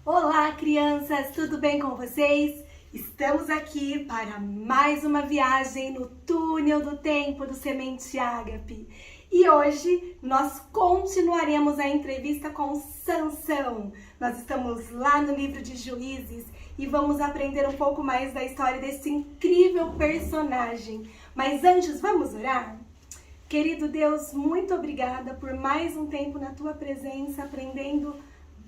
Olá, crianças! Tudo bem com vocês? Estamos aqui para mais uma viagem no túnel do tempo do Semente Ágape. E hoje nós continuaremos a entrevista com Sansão. Nós estamos lá no livro de Juízes e vamos aprender um pouco mais da história desse incrível personagem. Mas antes, vamos orar? Querido Deus, muito obrigada por mais um tempo na Tua presença, aprendendo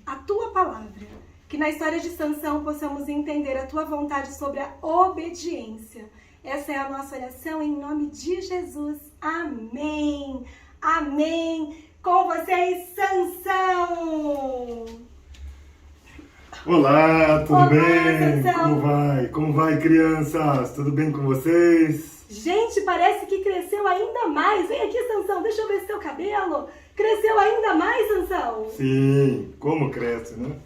a Tua palavra. Que na história de Sansão possamos entender a Tua vontade sobre a obediência. Essa é a nossa oração em nome de Jesus. Amém. Amém. Com vocês, Sansão. Olá, tudo Olá, bem? Sansão. Como vai, crianças? Tudo bem com vocês? Gente, parece que cresceu ainda mais. Vem aqui, Sansão, deixa eu ver seu cabelo. Cresceu ainda mais, Sansão? Sim, como cresce, né?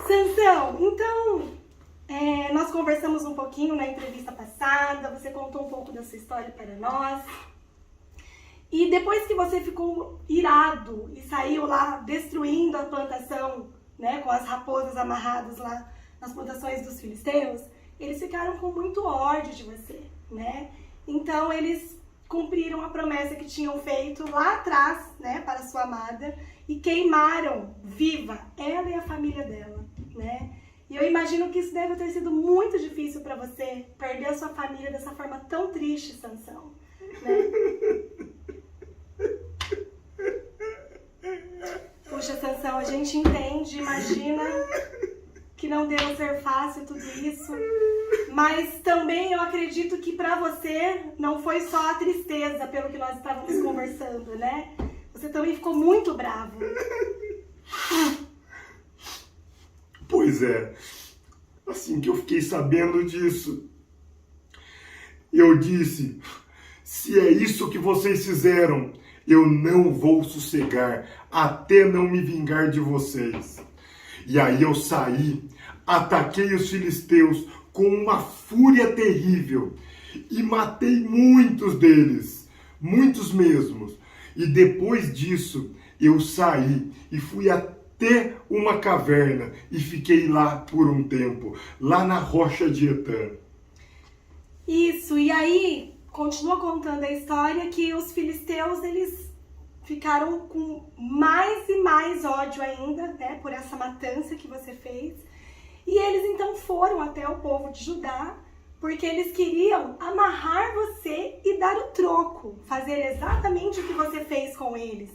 Sansão, então, nós conversamos um pouquinho na entrevista passada, você contou um pouco da sua história para nós. E depois que você ficou irado e saiu lá destruindo a plantação, né, com as raposas amarradas lá nas plantações dos filisteus, eles ficaram com muito ódio de você, né? Então eles cumpriram a promessa que tinham feito lá atrás, né, para sua amada, e queimaram viva ela e a família dela, né? E eu imagino que isso deve ter sido muito difícil para você, perder a sua família dessa forma tão triste, Sansão, né? Puxa, Sansão, a gente entende, imagina que não deve ser fácil tudo isso, mas também eu acredito que para você não foi só a tristeza, pelo que nós estávamos conversando, né? Você também ficou muito bravo. Pois é, assim que eu fiquei sabendo disso, eu disse, se é isso que vocês fizeram, eu não vou sossegar até não me vingar de vocês. E aí eu saí, ataquei os filisteus com uma fúria terrível e matei muitos deles, muitos mesmos. E depois disso eu saí e fui até uma caverna e fiquei lá por um tempo, lá na rocha de Etã. Isso, e aí continua contando a história que os filisteus, eles ficaram com mais e mais ódio ainda, né, por essa matança que você fez. E eles então foram até o povo de Judá, porque eles queriam amarrar você e dar o troco, fazer exatamente o que você fez com eles.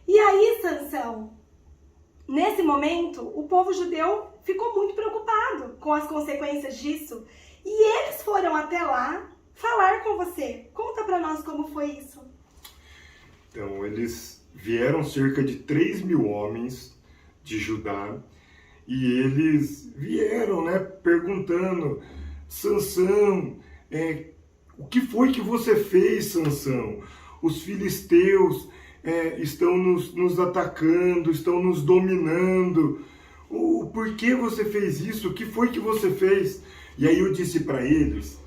E aí, Sansão, nesse momento, o povo judeu ficou muito preocupado com as consequências disso. E eles foram até lá falar com você. Conta pra nós como foi isso. Então, eles vieram cerca de 3.000 homens de Judá e eles vieram, né, perguntando, Sansão, o que foi que você fez, Sansão? Os filisteus estão nos atacando, estão nos dominando. Por que você fez isso? O que foi que você fez? E aí eu disse para eles,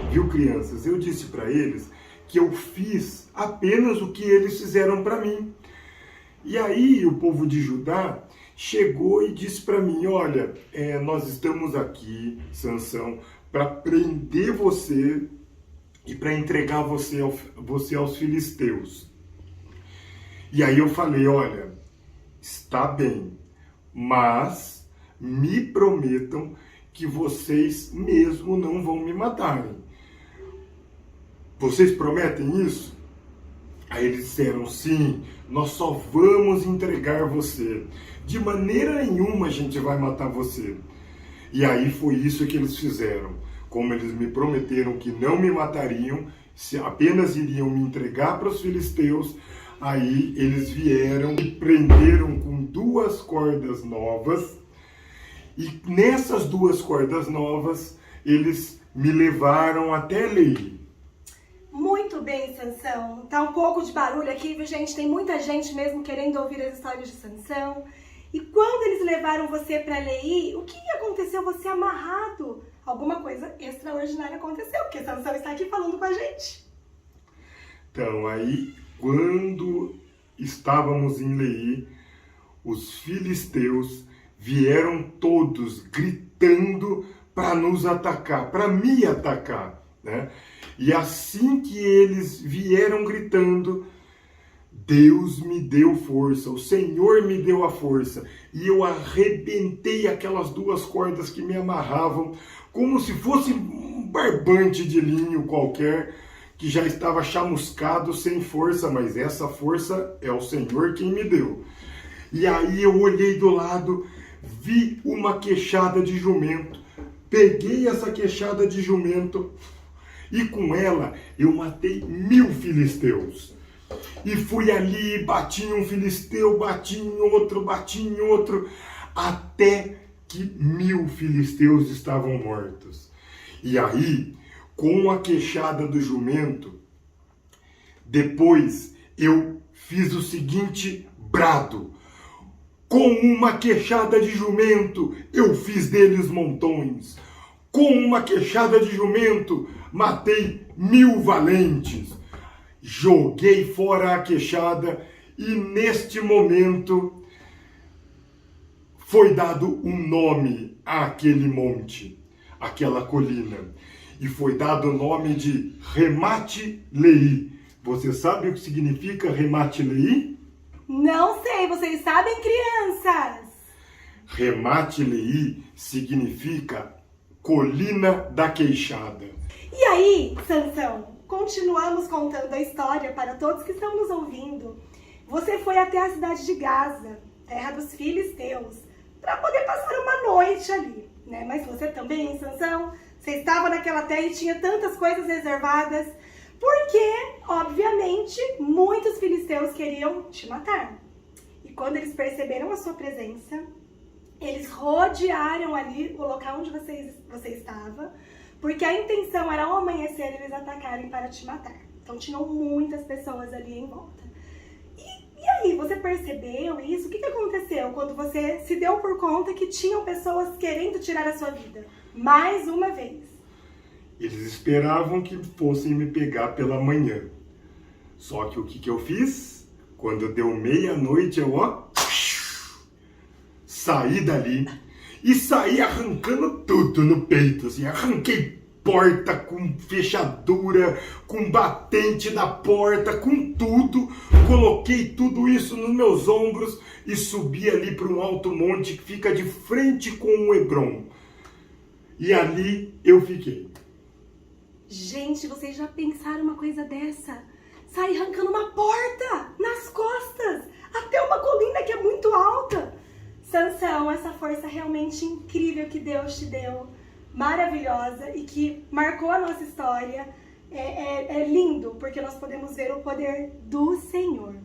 viu, crianças, eu disse para eles que eu fiz apenas o que eles fizeram para mim. E aí o povo de Judá chegou e disse para mim, olha, nós estamos aqui, Sansão, para prender você e para entregar você aos filisteus. E aí eu falei, olha, está bem, mas me prometam que vocês mesmo não vão me matarem. Vocês prometem isso? Aí eles disseram, sim, nós só vamos entregar você. De maneira nenhuma a gente vai matar você. E aí foi isso que eles fizeram. Como eles me prometeram que não me matariam, apenas iriam me entregar para os filisteus, aí eles vieram e prenderam com 2 cordas novas. E nessas 2 cordas novas, eles me levaram até Leí. Muito bem, Sansão. Tá um pouco de barulho aqui, viu, gente? Tem muita gente mesmo querendo ouvir as histórias de Sansão. E quando eles levaram você para Leí, o que aconteceu? Você amarrado? Alguma coisa extraordinária aconteceu, porque Sansão está aqui falando com a gente. Então, aí, quando estávamos em Leí, os filisteus vieram todos gritando para nos atacar, para me atacar, né? E assim que eles vieram gritando, Deus me deu força, o Senhor me deu a força, e eu arrebentei aquelas duas cordas que me amarravam, como se fosse um barbante de linho qualquer, que já estava chamuscado, sem força, mas essa força é o Senhor quem me deu. E aí eu olhei do lado, vi uma queixada de jumento, peguei essa queixada de jumento, e com ela eu matei 1000 filisteus. E fui ali, bati em um filisteu, bati em outro, até que 1000 filisteus estavam mortos. E aí, com a queixada do jumento, depois eu fiz o seguinte brado: com uma queixada de jumento, eu fiz deles montões. Com uma queixada de jumento, matei 1000 valentes. Joguei fora a queixada e neste momento foi dado um nome àquele monte, àquela colina. E foi dado o nome de Remate Leí. Você sabe o que significa Remate Leí? Não sei, vocês sabem, crianças? Remate Leí significa Colina da Queixada. E aí, Sansão, continuamos contando a história para todos que estão nos ouvindo. Você foi até a cidade de Gaza, terra dos filisteus, para poder passar uma noite ali, né? Mas você também, Sansão, você estava naquela terra e tinha tantas coisas reservadas, porque, obviamente, muitos filisteus queriam te matar. E quando eles perceberam a sua presença, eles rodearam ali o local onde você estava, porque a intenção era ao amanhecer eles atacarem para te matar. Então tinham muitas pessoas ali em volta. E aí, você percebeu isso? O que aconteceu quando você se deu por conta que tinham pessoas querendo tirar a sua vida? Mais uma vez. Eles esperavam que fossem me pegar pela manhã. Só que o que eu fiz? Quando deu meia-noite, eu saí dali e saí arrancando tudo no peito, assim, arranquei porta com fechadura, com batente da porta, com tudo, coloquei tudo isso nos meus ombros e subi ali para um alto monte que fica de frente com o Hebron. E ali eu fiquei. Gente, vocês já pensaram uma coisa dessa? Sair arrancando uma porta nas costas, até uma colina que é muito alta. Sansão, essa força realmente incrível que Deus te deu, maravilhosa e que marcou a nossa história, é lindo, porque nós podemos ver o poder do Senhor.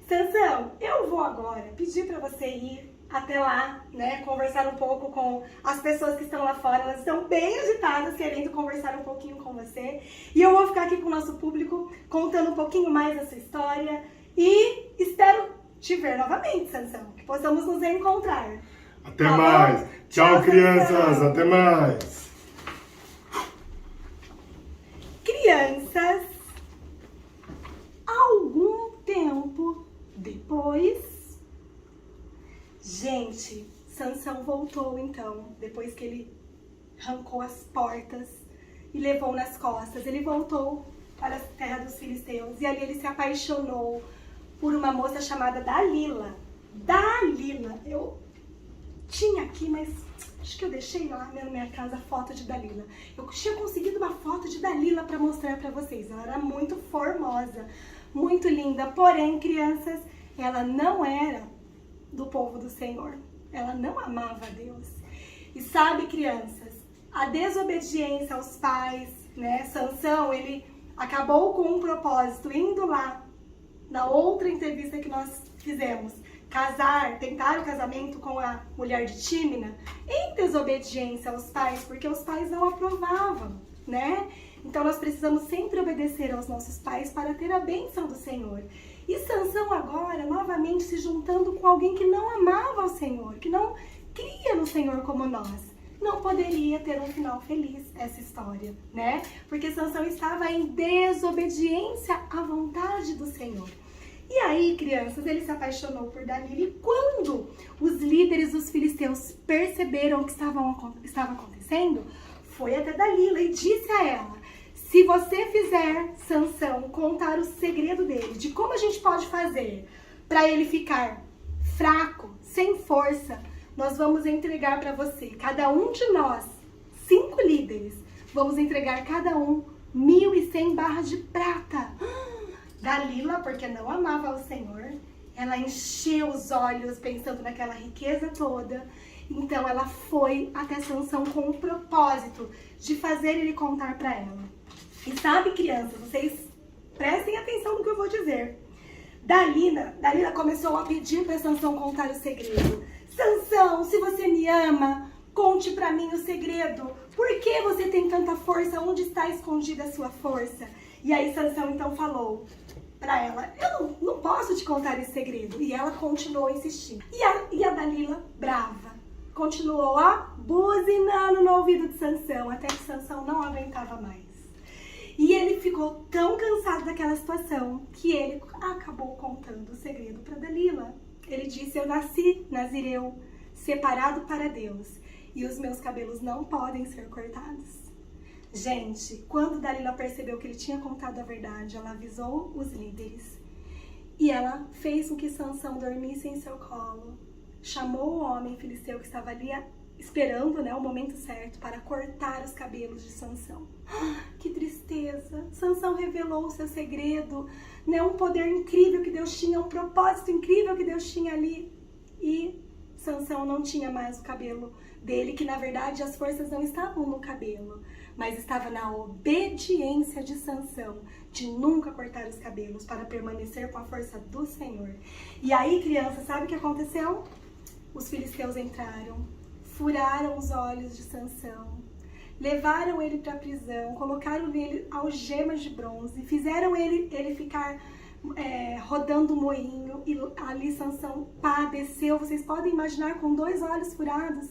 Sansão, eu vou agora pedir para você ir até lá, né, conversar um pouco com as pessoas que estão lá fora. Elas estão bem agitadas, querendo conversar um pouquinho com você. E eu vou ficar aqui com o nosso público, contando um pouquinho mais da sua história. E espero te ver novamente, Sansão, que possamos nos encontrar. Até mais. Bom? Tchau, crianças. Até mais. Crianças, algum tempo depois... Gente, Sansão voltou então, depois que ele arrancou as portas e levou nas costas. Ele voltou para a terra dos filisteus e ali ele se apaixonou por uma moça chamada Dalila. Dalila, eu tinha aqui, mas acho que eu deixei lá na minha casa a foto de Dalila. Eu tinha conseguido uma foto de Dalila para mostrar para vocês. Ela era muito formosa, muito linda, porém, crianças, ela não era do povo do Senhor. Ela não amava a Deus. E sabe, crianças, a desobediência aos pais, né? Sansão, ele acabou com um propósito, indo lá, na outra entrevista que nós fizemos, tentar o casamento com a mulher de Tímina, em desobediência aos pais, porque os pais não aprovavam, né? Então nós precisamos sempre obedecer aos nossos pais para ter a bênção do Senhor. E Sansão agora, novamente, se juntando com alguém que não amava o Senhor, que não cria no Senhor como nós. Não poderia ter um final feliz essa história, né? Porque Sansão estava em desobediência à vontade do Senhor. E aí, crianças, ele se apaixonou por Dalila e quando os líderes dos filisteus perceberam o que estava acontecendo, foi até Dalila e disse a ela: se você fizer Sansão contar o segredo dele, de como a gente pode fazer para ele ficar fraco, sem força, nós vamos entregar para você, cada um de nós, 5 líderes, vamos entregar cada um 1.100 barras de prata. Dalila, porque não amava o Senhor, ela encheu os olhos pensando naquela riqueza toda. Então ela foi até Sansão com o propósito de fazer ele contar para ela. E sabe, crianças, vocês prestem atenção no que eu vou dizer. Dalila começou a pedir para Sansão contar o segredo. Sansão, se você me ama, conte para mim o segredo. Por que você tem tanta força? Onde está escondida a sua força? E aí Sansão então falou para ela: eu não posso te contar esse segredo. E ela continuou insistindo. E a Dalila, brava, continuou buzinando no ouvido de Sansão, até que Sansão não aguentava mais. E ele ficou tão cansado daquela situação que ele acabou contando o segredo para Dalila. Ele disse: eu nasci nazireu, separado para Deus, e os meus cabelos não podem ser cortados. Gente, quando Dalila percebeu que ele tinha contado a verdade, ela avisou os líderes. E ela fez com que Sansão dormisse em seu colo. Chamou o homem filisteu que estava ali esperando, o momento certo para cortar os cabelos de Sansão. Que tristeza! Sansão revelou o seu segredo, um poder incrível que Deus tinha, um propósito incrível que Deus tinha ali. E Sansão não tinha mais o cabelo dele, que na verdade as forças não estavam no cabelo, mas estava na obediência de Sansão, de nunca cortar os cabelos para permanecer com a força do Senhor. E aí, criança, sabe o que aconteceu? Os filisteus entraram, furaram os olhos de Sansão, levaram ele para a prisão, colocaram nele algemas de bronze, fizeram ele ficar rodando o moinho, e ali Sansão padeceu. Vocês podem imaginar, com 2 olhos furados,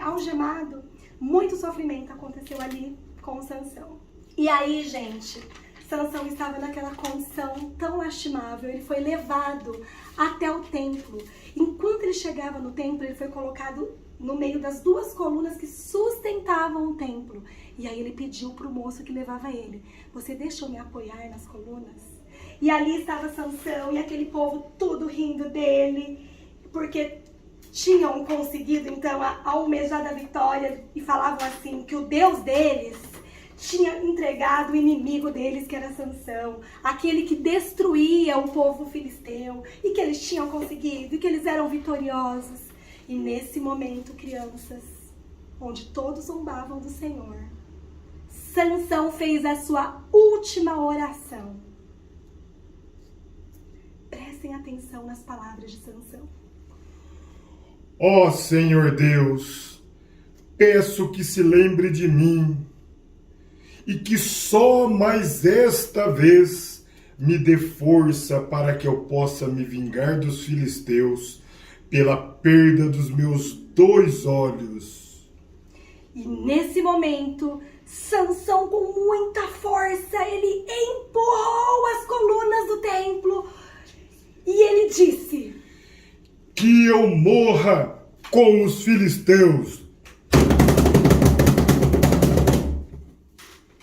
algemado. Muito sofrimento aconteceu ali com Sansão. E aí, gente, Sansão estava naquela condição tão lastimável. Ele foi levado até o templo. Enquanto ele chegava no templo, ele foi colocado no meio das 2 colunas que sustentavam o templo. E aí ele pediu para o moço que levava ele: você deixa eu me apoiar nas colunas? E ali estava Sansão e aquele povo tudo rindo dele, porque tinham conseguido então a almejada vitória, e falavam assim que o Deus deles tinha entregado o inimigo deles, que era Sansão, aquele que destruía o povo filisteu, e que eles tinham conseguido, e que eles eram vitoriosos. E nesse momento, crianças, onde todos zombavam do Senhor, Sansão fez a sua última oração. Prestem atenção nas palavras de Sansão. Ó Senhor Deus, peço que se lembre de mim e que só mais esta vez me dê força para que eu possa me vingar dos filisteus pela perda dos meus 2 olhos. E nesse momento, Sansão, com muita força, ele empurrou as colunas do templo e ele disse: que eu morra com os filisteus.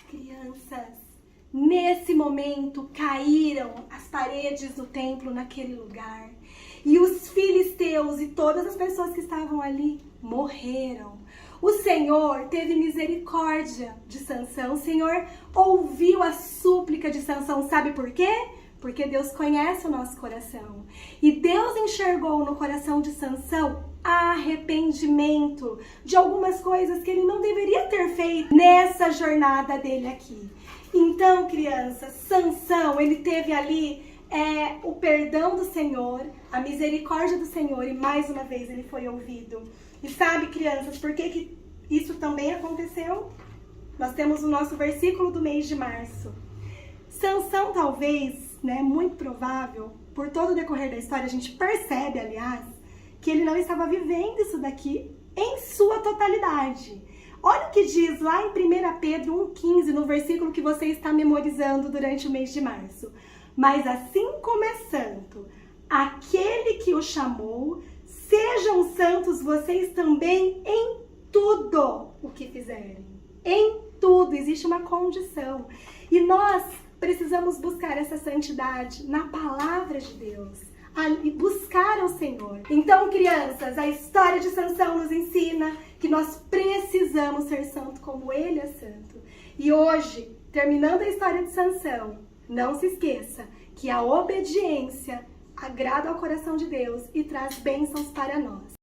Crianças, nesse momento caíram as paredes do templo naquele lugar. E os filisteus e todas as pessoas que estavam ali morreram. O Senhor teve misericórdia de Sansão. O Senhor ouviu a súplica de Sansão. Sabe por quê? Porque Deus conhece o nosso coração. E Deus enxergou no coração de Sansão arrependimento de algumas coisas que ele não deveria ter feito nessa jornada dele aqui. Então, crianças, Sansão, ele teve ali o perdão do Senhor, a misericórdia do Senhor, e mais uma vez ele foi ouvido. E sabe, crianças, por que isso também aconteceu? Nós temos o nosso versículo do mês de março. Sansão, talvez, muito provável, por todo o decorrer da história, a gente percebe, aliás, que ele não estava vivendo isso daqui em sua totalidade. Olha o que diz lá em 1 Pedro 1,15, no versículo que você está memorizando durante o mês de março. Mas assim como é santo aquele que o chamou, sejam santos vocês também em tudo o que fizerem. Em tudo existe uma condição. E nós precisamos buscar essa santidade na palavra de Deus. E buscar ao Senhor. Então, crianças, a história de Sansão nos ensina que nós precisamos ser santos como ele é santo. E hoje, terminando a história de Sansão, não se esqueça que a obediência agrada ao coração de Deus e traz bênçãos para nós.